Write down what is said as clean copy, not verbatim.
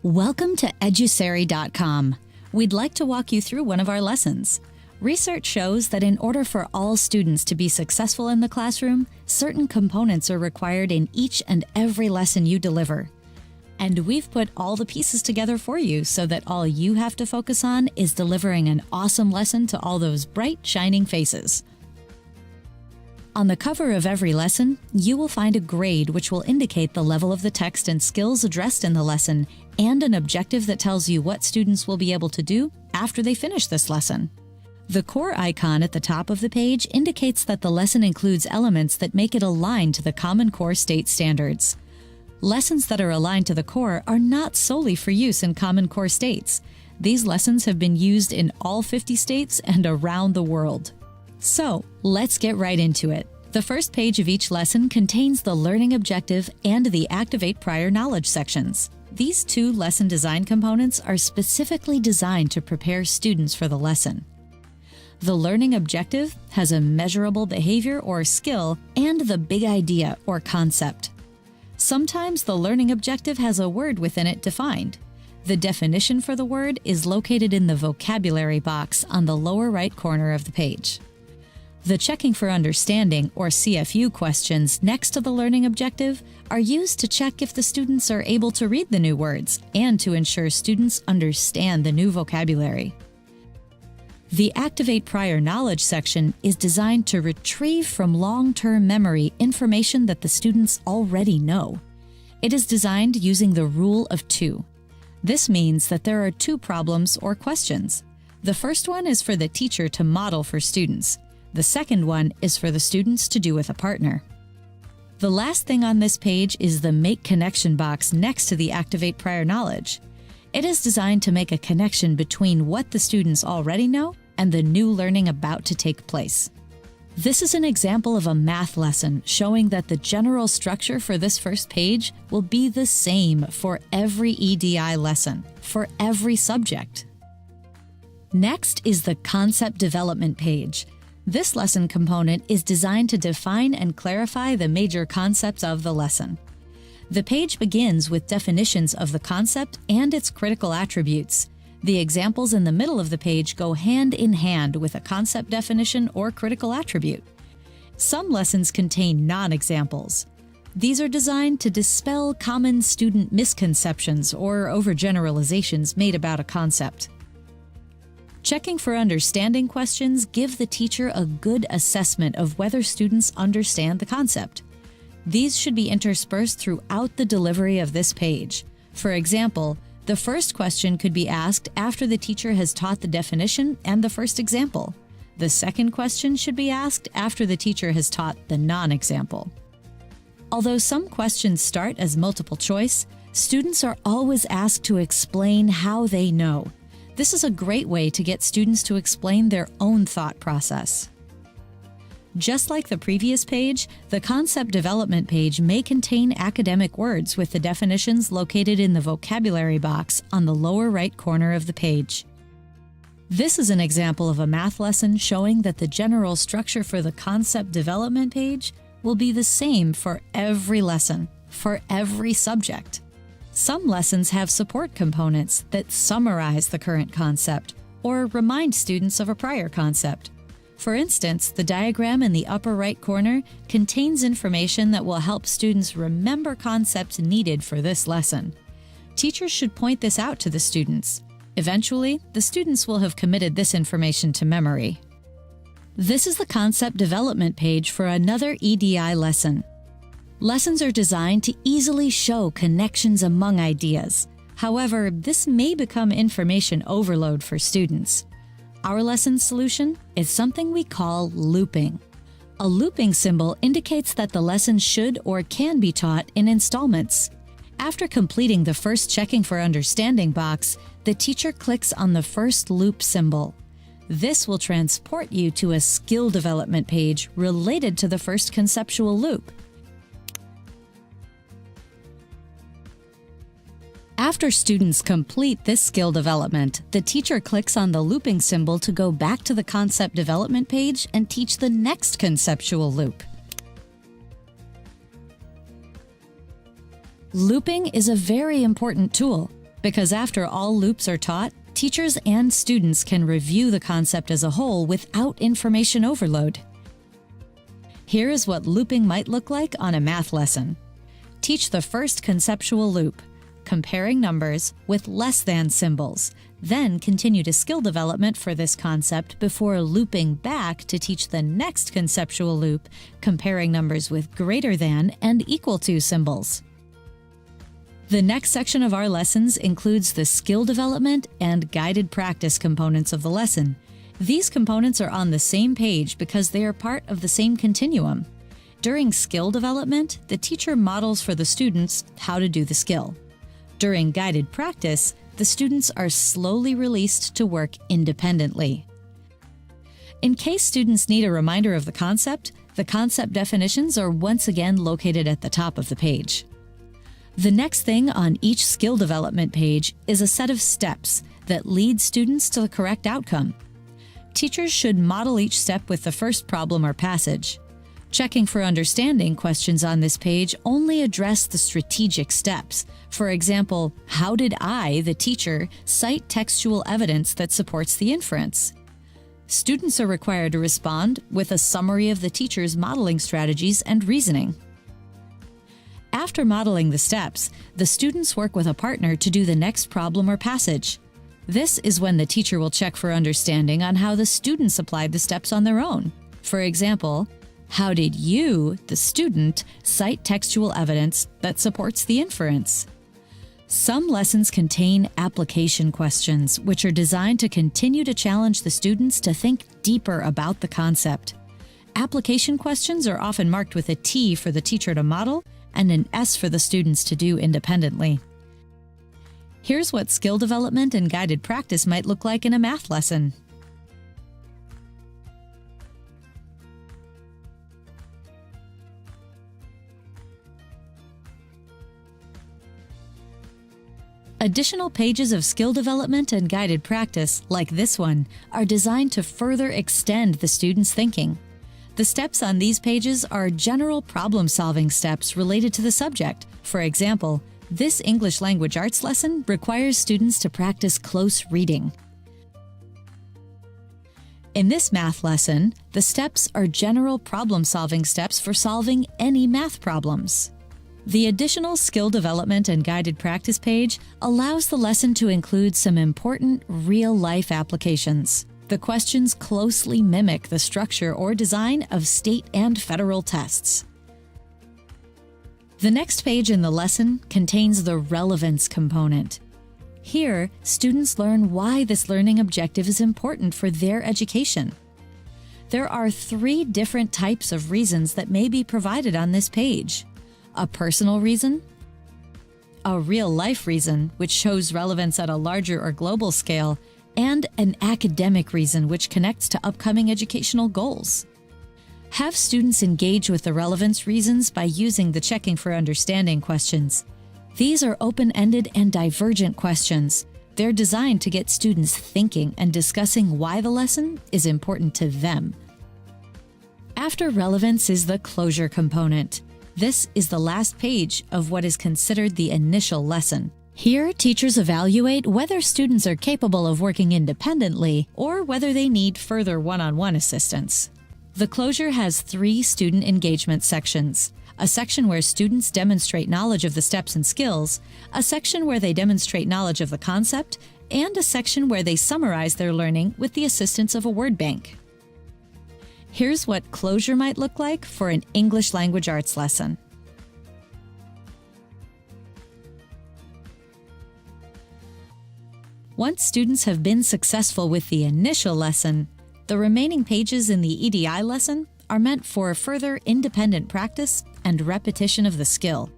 Welcome to Educeri.com. We'd like to walk you through one of our lessons. Research shows that in order for all students to be successful in the classroom, certain components are required in each and every lesson you deliver. And we've put all the pieces together for you so that all you have to focus on is delivering an awesome lesson to all those bright, shining faces. On the cover of every lesson, you will find a grade which will indicate the level of the text and skills addressed in the lesson, and an objective that tells you what students will be able to do after they finish this lesson. The core icon at the top of the page indicates that the lesson includes elements that make it align to the Common Core state standards. Lessons that are aligned to the core are not solely for use in Common Core states. These lessons have been used in all 50 states and around the world. So, let's get right into it. The first page of each lesson contains the learning objective and the Activate Prior Knowledge sections. These two lesson design components are specifically designed to prepare students for the lesson. The learning objective has a measurable behavior or skill and the big idea or concept. Sometimes the learning objective has a word within it defined. The definition for the word is located in the vocabulary box on the lower right corner of the page. The Checking for Understanding, or CFU questions next to the learning objective are used to check if the students are able to read the new words and to ensure students understand the new vocabulary. The Activate Prior Knowledge section is designed to retrieve from long-term memory information that the students already know. It is designed using the rule of 2. This means that there are 2 problems or questions. The first one is for the teacher to model for students. The second one is for the students to do with a partner. The last thing on this page is the Make Connection box next to the Activate Prior Knowledge. It is designed to make a connection between what the students already know and the new learning about to take place. This is an example of a math lesson showing that the general structure for this first page will be the same for every EDI lesson, for every subject. Next is the Concept Development page. This lesson component is designed to define and clarify the major concepts of the lesson. The page begins with definitions of the concept and its critical attributes. The examples in the middle of the page go hand in hand with a concept definition or critical attribute. Some lessons contain non-examples. These are designed to dispel common student misconceptions or overgeneralizations made about a concept. Checking for Understanding questions give the teacher a good assessment of whether students understand the concept. These should be interspersed throughout the delivery of this page. For example, the first question could be asked after the teacher has taught the definition and the first example. The second question should be asked after the teacher has taught the non-example. Although some questions start as multiple choice, students are always asked to explain how they know. This is a great way to get students to explain their own thought process. Just like the previous page, the Concept Development page may contain academic words with the definitions located in the vocabulary box on the lower right corner of the page. This is an example of a math lesson showing that the general structure for the Concept Development page will be the same for every lesson, for every subject. Some lessons have support components that summarize the current concept or remind students of a prior concept. For instance, the diagram in the upper right corner contains information that will help students remember concepts needed for this lesson. Teachers should point this out to the students. Eventually, the students will have committed this information to memory. This is the Concept Development page for another EDI lesson. Lessons are designed to easily show connections among ideas. However, this may become information overload for students. Our lesson solution is something we call looping. A looping symbol indicates that the lesson should or can be taught in installments. After completing the first Checking for Understanding box, the teacher clicks on the first loop symbol. This will transport you to a skill development page related to the first conceptual loop. After students complete this skill development, the teacher clicks on the looping symbol to go back to the Concept Development page and teach the next conceptual loop. Looping is a very important tool. because after all loops are taught, teachers and students can review the concept as a whole without information overload. Here is what looping might look like on a math lesson. Teach the first conceptual loop, comparing numbers with less than symbols, then continue to skill development for this concept before looping back to teach the next conceptual loop, comparing numbers with greater than and equal to symbols. The next section of our lessons includes the skill development and guided practice components of the lesson. These components are on the same page because they are part of the same continuum. During skill development, the teacher models for the students how to do the skill. During guided practice, the students are slowly released to work independently. In case students need a reminder of the concept definitions are once again located at the top of the page. The next thing on each skill development page is a set of steps that lead students to the correct outcome. Teachers should model each step with the first problem or passage. Checking for understanding questions on this page only address the strategic steps. For example, how did I, the teacher, cite textual evidence that supports the inference? Students are required to respond with a summary of the teacher's modeling strategies and reasoning. After modeling the steps, the students work with a partner to do the next problem or passage. This is when the teacher will check for understanding on how the students applied the steps on their own. For example, how did you, the student, cite textual evidence that supports the inference? Some lessons contain application questions, which are designed to continue to challenge the students to think deeper about the concept. Application questions are often marked with a T for the teacher to model and an S for the students to do independently. Here's what skill development and guided practice might look like in a math lesson. Additional pages of skill development and guided practice, like this one, are designed to further extend the student's thinking. The steps on these pages are general problem-solving steps related to the subject. For example, this English language arts lesson requires students to practice close reading. In this math lesson, the steps are general problem-solving steps for solving any math problems. The additional skill development and guided practice page allows the lesson to include some important real-life applications. The questions closely mimic the structure or design of state and federal tests. The next page in the lesson contains the relevance component. Here, students learn why this learning objective is important for their education. There are 3 different types of reasons that may be provided on this page. A personal reason, a real-life reason, which shows relevance at a larger or global scale, and an academic reason, which connects to upcoming educational goals. Have students engage with the relevance reasons by using the checking for understanding questions. These are open-ended and divergent questions. They're designed to get students thinking and discussing why the lesson is important to them. After relevance is the closure component. This is the last page of what is considered the initial lesson. Here, teachers evaluate whether students are capable of working independently or whether they need further one-on-one assistance. The closure has 3 student engagement sections. A section where students demonstrate knowledge of the steps and skills, a section where they demonstrate knowledge of the concept, and a section where they summarize their learning with the assistance of a word bank. Here's what closure might look like for an English language arts lesson. Once students have been successful with the initial lesson, the remaining pages in the EDI lesson are meant for further independent practice and repetition of the skill.